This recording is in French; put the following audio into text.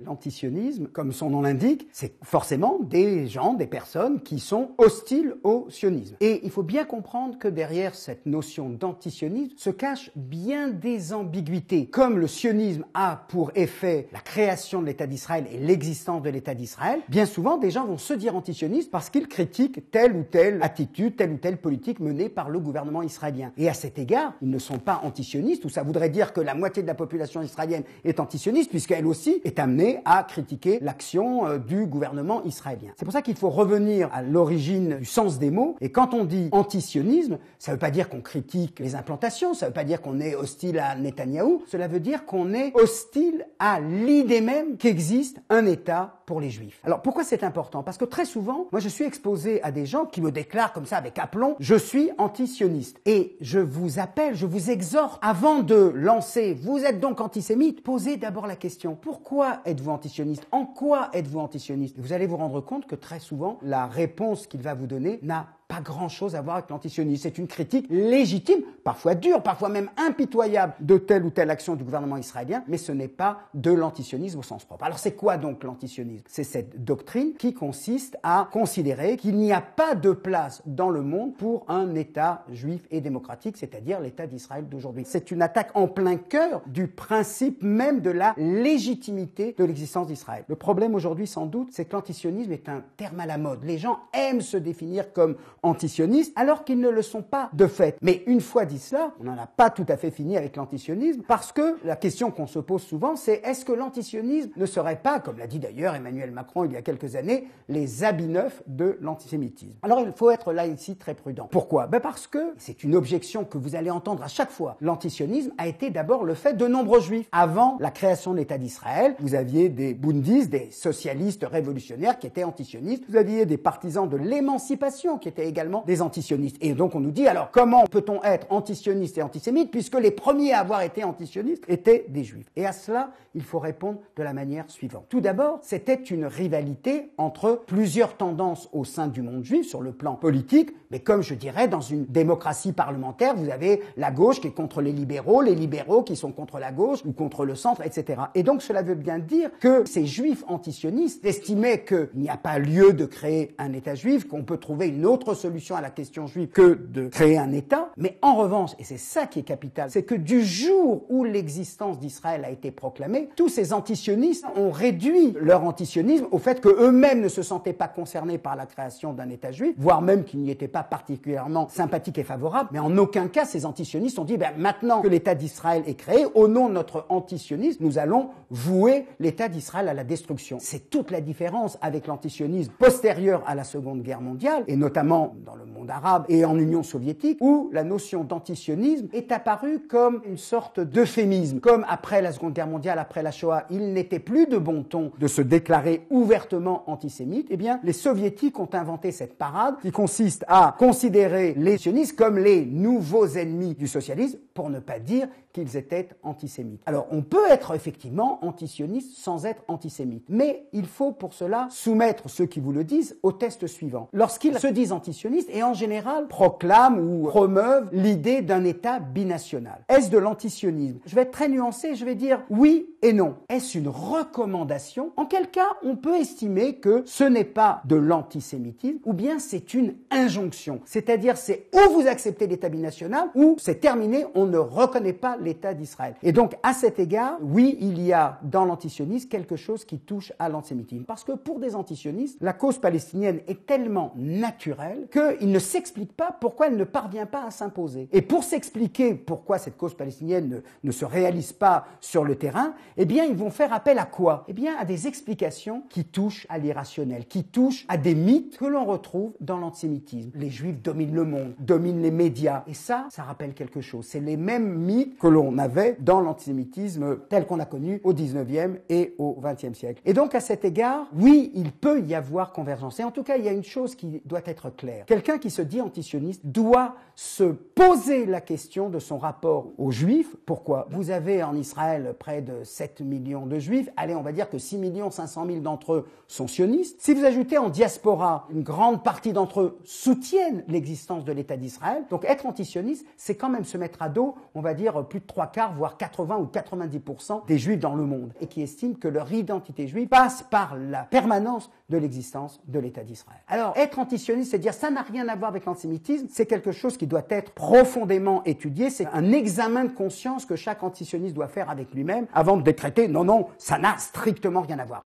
L'antisionisme, comme son nom l'indique, c'est forcément des gens, des personnes qui sont hostiles au sionisme. Et il faut bien comprendre que derrière cette notion d'antisionisme se cachent bien des ambiguïtés. Comme le sionisme a pour effet la création de l'État d'Israël et l'existence de l'État d'Israël, bien souvent des gens vont se dire antisionistes parce qu'ils critiquent telle ou telle attitude, telle ou telle politique menée par le gouvernement israélien. Et à cet égard, ils ne sont pas antisionistes, ou ça voudrait dire que la moitié de la population israélienne est antisioniste, puisqu'elle aussi est amenée à critiquer l'action du gouvernement israélien. C'est pour ça qu'il faut revenir à l'origine du sens des mots. Et quand on dit antisionisme, ça ne veut pas dire qu'on critique les implantations, ça ne veut pas dire qu'on est hostile à Netanyahou, cela veut dire qu'on est hostile à l'idée même qu'existe un État pour les Juifs. Alors pourquoi c'est important? Parce que très souvent, moi je suis exposé à des gens qui me déclarent comme ça avec aplomb, je suis antisioniste. Et je vous appelle, je vous exhorte, avant de lancer, vous êtes donc antisémite, posez d'abord la question, pourquoi êtes-vous antisioniste? En quoi êtes-vous antisioniste? Vous allez vous rendre compte que très souvent, la réponse qu'il va vous donner n'a pas grand-chose à voir avec l'antisionisme. C'est une critique légitime, parfois dure, parfois même impitoyable de telle ou telle action du gouvernement israélien, mais ce n'est pas de l'antisionisme au sens propre. Alors c'est quoi donc l'antisionisme? C'est cette doctrine qui consiste à considérer qu'il n'y a pas de place dans le monde pour un État juif et démocratique, c'est-à-dire l'État d'Israël d'aujourd'hui. C'est une attaque en plein cœur du principe même de la légitimité de l'existence d'Israël. Le problème aujourd'hui, sans doute, c'est que l'antisionisme est un terme à la mode. Les gens aiment se définir comme antisionistes, alors qu'ils ne le sont pas de fait. Mais une fois dit cela, on n'en a pas tout à fait fini avec l'antisionisme, parce que la question qu'on se pose souvent, c'est est-ce que l'antisionisme ne serait pas, comme l'a dit d'ailleurs Emmanuel Macron il y a quelques années, les habits neufs de l'antisémitisme? Alors il faut être là ici très prudent. Pourquoi? Parce que, c'est une objection que vous allez entendre à chaque fois, l'antisionisme a été d'abord le fait de nombreux juifs. Avant la création de l'État d'Israël, vous aviez des bundis, des socialistes révolutionnaires qui étaient antisionistes, vous aviez des partisans de l'émancipation qui étaient également des antisionistes. Et donc on nous dit, alors comment peut-on être antisioniste et antisémite puisque les premiers à avoir été antisionistes étaient des juifs? Et à cela, il faut répondre de la manière suivante. Tout d'abord, c'était une rivalité entre plusieurs tendances au sein du monde juif sur le plan politique, mais comme je dirais, dans une démocratie parlementaire, vous avez la gauche qui est contre les libéraux qui sont contre la gauche ou contre le centre, etc. Et donc cela veut bien dire que ces juifs antisionistes estimaient qu'il n'y a pas lieu de créer un État juif, qu'on peut trouver une autre solution à la question juive que de créer un État. Mais en revanche, et c'est ça qui est capital, c'est que du jour où l'existence d'Israël a été proclamée, tous ces antisionistes ont réduit leur antisionisme au fait qu'eux-mêmes ne se sentaient pas concernés par la création d'un État juif, voire même qu'ils n'y étaient pas particulièrement sympathiques et favorables. Mais en aucun cas, ces antisionistes ont dit maintenant que l'État d'Israël est créé, au nom de notre antisionisme, nous allons vouer l'État d'Israël à la destruction. C'est toute la différence avec l'antisionisme postérieur à la Seconde Guerre mondiale, et notamment dans le monde arabe et en Union soviétique, où la notion d'antisionisme est apparue comme une sorte d'euphémisme. Comme après la Seconde Guerre mondiale, après la Shoah, il n'était plus de bon ton de se déclarer ouvertement antisémite, eh bien, les soviétiques ont inventé cette parade qui consiste à considérer les sionistes comme les nouveaux ennemis du socialisme, pour ne pas dire qu'ils étaient antisémites. Alors, on peut être effectivement antisioniste sans être antisémite, mais il faut pour cela soumettre ceux qui vous le disent au test suivant. Lorsqu'ils se disent antisionistes et en général proclament ou promeuvent l'idée d'un État binational. Est-ce de l'antisionisme? Je vais être très nuancé, je vais dire oui et non. Est-ce une recommandation? En quel cas on peut estimer que ce n'est pas de l'antisémitisme ou bien c'est une injonction? C'est-à-dire c'est ou vous acceptez l'État binational ou c'est terminé, on ne reconnaît pas l'État d'Israël. Et donc à cet égard, oui, il y a dans l'antisionisme quelque chose qui touche à l'antisémitisme. Parce que pour des antisionistes, la cause palestinienne est tellement naturelle qu'il ne s'explique pas pourquoi elle ne parvient pas à s'imposer. Et pour s'expliquer pourquoi cette cause palestinienne ne se réalise pas sur le terrain, eh bien ils vont faire appel à quoi? Eh bien à des explications qui touchent à l'irrationnel, qui touchent à des mythes que l'on retrouve dans l'antisémitisme. Les Juifs dominent le monde, dominent les médias. Et ça rappelle quelque chose. C'est les mêmes mythes que l'on avait dans l'antisémitisme tel qu'on a connu au 19e et au 20e siècle. Et donc à cet égard, oui, il peut y avoir convergence. Et en tout cas, il y a une chose qui doit être claire. Quelqu'un qui se dit antisioniste doit se poser la question de son rapport aux Juifs. Pourquoi? Vous avez en Israël près de 7 7 millions de juifs, allez, on va dire que 6 500 000 d'entre eux sont sionistes. Si vous ajoutez en diaspora, une grande partie d'entre eux soutiennent l'existence de l'État d'Israël. Donc être antisioniste, c'est quand même se mettre à dos, on va dire, plus de 3/4, voire 80 ou 90% des juifs dans le monde, et qui estiment que leur identité juive passe par la permanence de l'existence de l'État d'Israël. Alors, être antisioniste, c'est dire ça n'a rien à voir avec l'antisémitisme, c'est quelque chose qui doit être profondément étudié, c'est un examen de conscience que chaque antisioniste doit faire avec lui-même avant de décréter non, non, ça n'a strictement rien à voir.